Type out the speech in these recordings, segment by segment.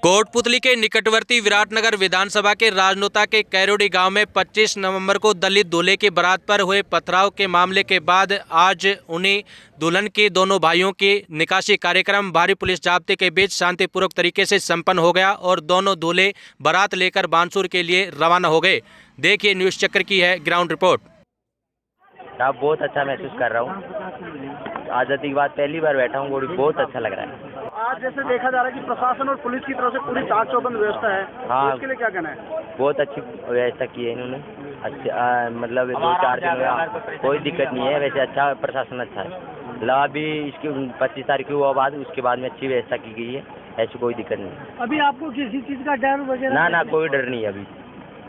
कोटपुतली के निकटवर्ती विराटनगर विधानसभा के राजनोता के कैरोडी गांव में 25 नवंबर को दलित दूल्हे की बारात पर हुए पथराव के मामले के बाद आज उन्हीं दुल्हन के दोनों भाइयों की निकासी कार्यक्रम भारी पुलिस जाब्ते के बीच शांतिपूर्वक तरीके से संपन्न हो गया और दोनों दूल्हे बारात लेकर बानसूर के लिए रवाना हो गए। देखिए न्यूज़ चक्र की है ग्राउंड रिपोर्ट। आप बहुत अच्छा महसूस कर रहा हूँ। आज़ादी के बाद पहली बार बैठा हूँ, बहुत अच्छा लग रहा है। आज जैसे देखा जा रहा है कि प्रशासन और पुलिस की तरफ से पूरी चाक चौबंद व्यवस्था है, हाँ, इसके लिए क्या कहना है? बहुत अच्छी व्यवस्था की है इन्होंने। अच्छा मतलब 2-4 दिन में कोई दिक्कत नहीं है। वैसे अच्छा प्रशासन अच्छा है। मतलब अभी इसकी 25 तारीख हुआ बाद उसके बाद में अच्छी व्यवस्था की गई है। ऐसी कोई दिक्कत नहीं। अभी आपको किसी चीज़ का डर वगैरह? ना कोई डर नहीं है अभी।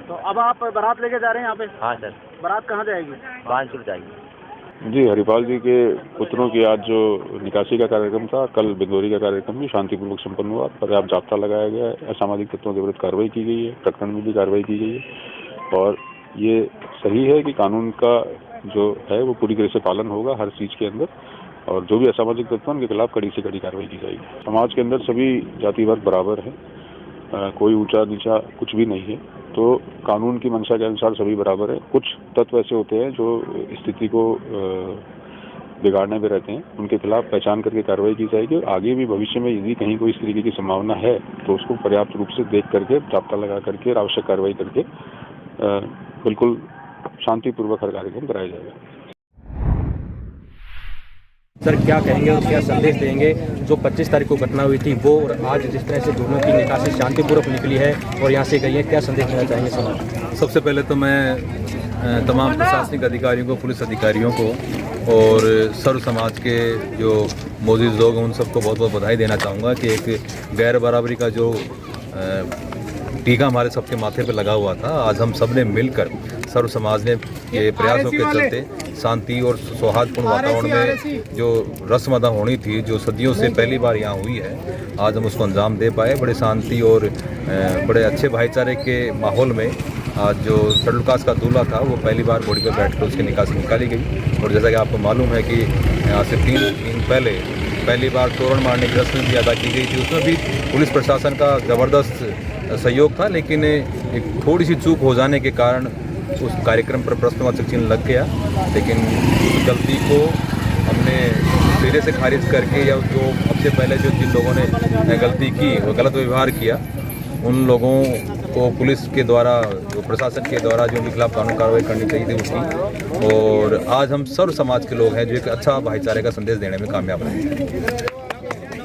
तो अब आप बारात लेके जा रहे हैं यहाँ पे? हाँ सर। बारात कहाँ जाएगी? बानसूर जाएगी। जी, हरिपाल जी के पुत्रों की आज जो निकासी का कार्यक्रम था, कल बिंदौरी का कार्यक्रम भी शांतिपूर्वक संपन्न हुआ। पर्याप्त जाब्ता लगाया गया है। असामाजिक तत्वों के विरुद्ध कार्रवाई की गई है, प्रकरण में भी कार्रवाई की गई है और ये सही है कि कानून का जो है वो पूरी तरह से पालन होगा हर चीज़ के अंदर, और जो भी असामाजिक तत्व उनके खिलाफ कड़ी से कड़ी कार्रवाई की जाएगी। समाज के अंदर सभी जाति वर्ग बराबर है, कोई ऊंचा नीचा कुछ भी नहीं है। तो कानून की मंशा के अनुसार सभी बराबर है। कुछ तत्व ऐसे होते हैं जो स्थिति को बिगाड़ने में रहते हैं, उनके खिलाफ पहचान करके कार्रवाई की जाएगी और आगे भी भविष्य में यदि कहीं कोई इस तरीके की संभावना है तो उसको पर्याप्त रूप से देख करके जाब्ता लगा करके और आवश्यक कार्रवाई करके बिल्कुल शांतिपूर्वक हर कार्यक्रम कराया जाएगा। सर क्या कहेंगे और क्या संदेश देंगे जो 25 तारीख को घटना हुई थी वो और आज जिस तरह से दोनों की निकासी शांतिपूर्वक निकली है और यहाँ से गई है, क्या संदेश देना चाहेंगे समाज? सबसे पहले तो मैं तमाम प्रशासनिक अधिकारियों को, पुलिस अधिकारियों को और सर्व समाज के जो मौजूद लोग हैं उन सबको बहुत बहुत बधाई देना चाहूँगा कि एक गैर बराबरी का जो टीका हमारे सबके माथे पे लगा हुआ था, आज हम सब ने मिलकर सर्व समाज ने ये प्रयासों के चलते शांति और सौहार्दपूर्ण वातावरण में जो रस्म अदा होनी थी, जो सदियों से पहली बार यहाँ हुई है, आज हम उसको अंजाम दे पाए। बड़े शांति और बड़े अच्छे भाईचारे के माहौल में आज जो शेड्यूल कास्ट का दूल्हा था वो पहली बार घोड़ी पर बैठ कर उसकी निकासी निकाली गई। और जैसा कि आपको मालूम है कि यहाँ से 3 दिन पहले पहली बार तोरण मारने की रस्म भी अदा की गई थी। उसमें भी पुलिस प्रशासन का ज़बरदस्त सहयोग था, लेकिन एक थोड़ी सी चूक हो जाने के कारण उस कार्यक्रम पर प्रश्नवाचक चिन्ह लग गया। लेकिन उस गलती को हमने सिरे से खारिज करके, या जो सबसे पहले जिन लोगों ने गलती की वो गलत व्यवहार किया, उन लोगों को पुलिस के द्वारा, जो प्रशासन के द्वारा जो उनके खिलाफ कानून कार्रवाई करनी चाहिए थी उसकी। और आज हम सर्व समाज के लोग हैं जो एक अच्छा भाईचारे का संदेश देने में कामयाब रहे।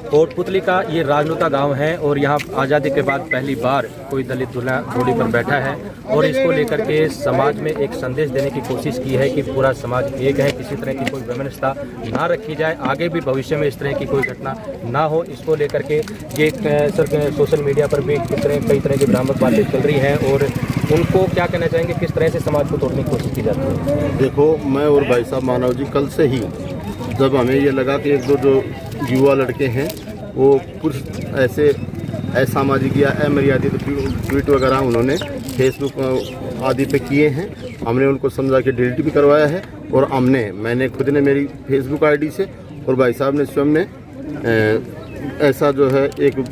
कोटपुतली का ये राजनोता गांव है और यहाँ आज़ादी के बाद पहली बार कोई दलित दूल्हा घोड़ी पर बैठा है और इसको लेकर के समाज में एक संदेश देने की कोशिश की है कि पूरा समाज एक है, किसी तरह की कोई वैमनस्यता ना रखी जाए, आगे भी भविष्य में इस तरह की कोई घटना ना हो। इसको लेकर के ये सर सोशल मीडिया पर भी कई तरह की भ्रामक बातें चल रही हैं और उनको क्या कहना चाहेंगे, किस तरह से समाज को तोड़ने की कोशिश की जाती है? देखो, मैं और भाई साहब मानव जी कल से ही जब हमें ये लगा कि एक दो जो युवा लड़के हैं वो कुछ ऐसे असामाजिक या अमर्यादित ट्वीट वगैरह उन्होंने फेसबुक आदि पे किए हैं, हमने उनको समझा के डिलीट भी करवाया है। और मैंने खुद ने मेरी फेसबुक आईडी से और भाई साहब ने स्वयं ने ऐसा जो है एक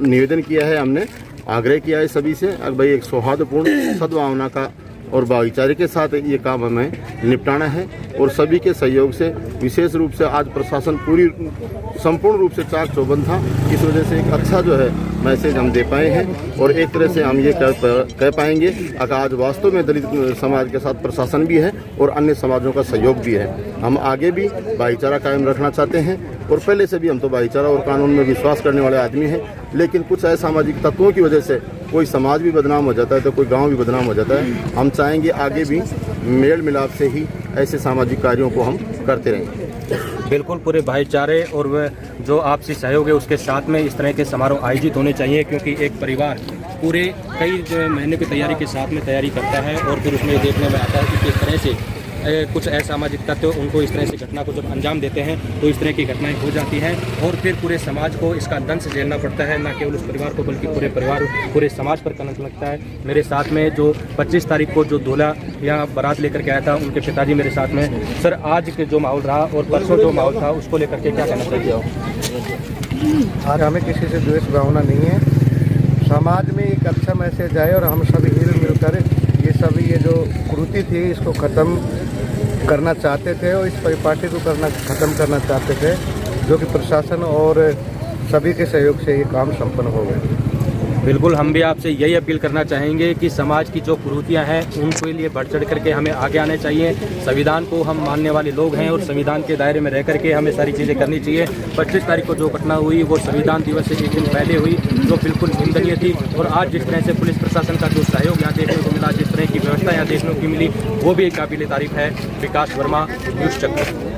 निवेदन किया है, हमने आग्रह किया है सभी से भाई एक सौहार्दपूर्ण सद्भावना का और भाईचारे के साथ ये काम हमें निपटाना है। और सभी के सहयोग से, विशेष रूप से आज प्रशासन संपूर्ण रूप से चाक चौबंद था, इस वजह से एक अच्छा जो है मैसेज हम दे पाए हैं। और एक तरह से हम ये कह पाएंगे कि आज वास्तव में दलित समाज के साथ प्रशासन भी है और अन्य समाजों का सहयोग भी है। हम आगे भी भाईचारा कायम रखना चाहते हैं और पहले से भी हम तो भाईचारा और कानून में विश्वास करने वाले आदमी हैं, लेकिन कुछ असामाजिक तत्वों की वजह से कोई समाज भी बदनाम हो जाता है तो कोई गांव भी बदनाम हो जाता है। हम चाहेंगे आगे भी मेल मिलाप से ही ऐसे सामाजिक कार्यों को हम करते रहेंगे। बिल्कुल पूरे भाईचारे और वह जो आपसी सहयोग है उसके साथ में इस तरह के समारोह आयोजित होने चाहिए, क्योंकि एक परिवार पूरे कई महीने की तैयारी के साथ में तैयारी करता है और फिर उसमें देखने में आता है कि किस तरह से कुछ असामाजिक तत्व उनको इस तरह से घटना को जब अंजाम देते हैं तो इस तरह की घटनाएं हो जाती हैं और फिर पूरे समाज को इसका दंश झेलना पड़ता है, ना केवल उस परिवार को बल्कि पूरे समाज पर कलंक लगता है। मेरे साथ में जो 25 तारीख को जो दूल्हा यहाँ बारात लेकर के आया था उनके पिताजी मेरे साथ में। सर आज के जो माहौल रहा और परसों जो माहौल था उसको लेकर के क्या कहना चाहिए? आज हमें किसी से द्वेष भावना नहीं है। समाज में एक अच्छा मैसेज आए और हम सभी हिल मिलकर ये जो कुरीति थी इसको ख़त्म करना चाहते थे और इस परिपाटी को ख़त्म करना चाहते थे, जो कि प्रशासन और सभी के सहयोग से ये काम संपन्न हो गया। बिल्कुल, हम भी आपसे यही अपील करना चाहेंगे कि समाज की जो कुरीतियाँ हैं उनके लिए बढ़ चढ़ करके हमें आगे आने चाहिए। संविधान को हम मानने वाले लोग हैं और संविधान के दायरे में रह करके हमें सारी चीज़ें करनी चाहिए। 25 तारीख को जो घटना हुई वो संविधान दिवस से एक दिन पहले हुई, जो बिल्कुल निंदनीय थी। और आज जिस तरह से पुलिस प्रशासन का जो सहयोग यहाँ देखने को मिला, जिस तरह की व्यवस्था यहाँ देखने को मिली, वो भी एक काबिल तारीफ है। विकास वर्मा, न्यूज़ चक्र।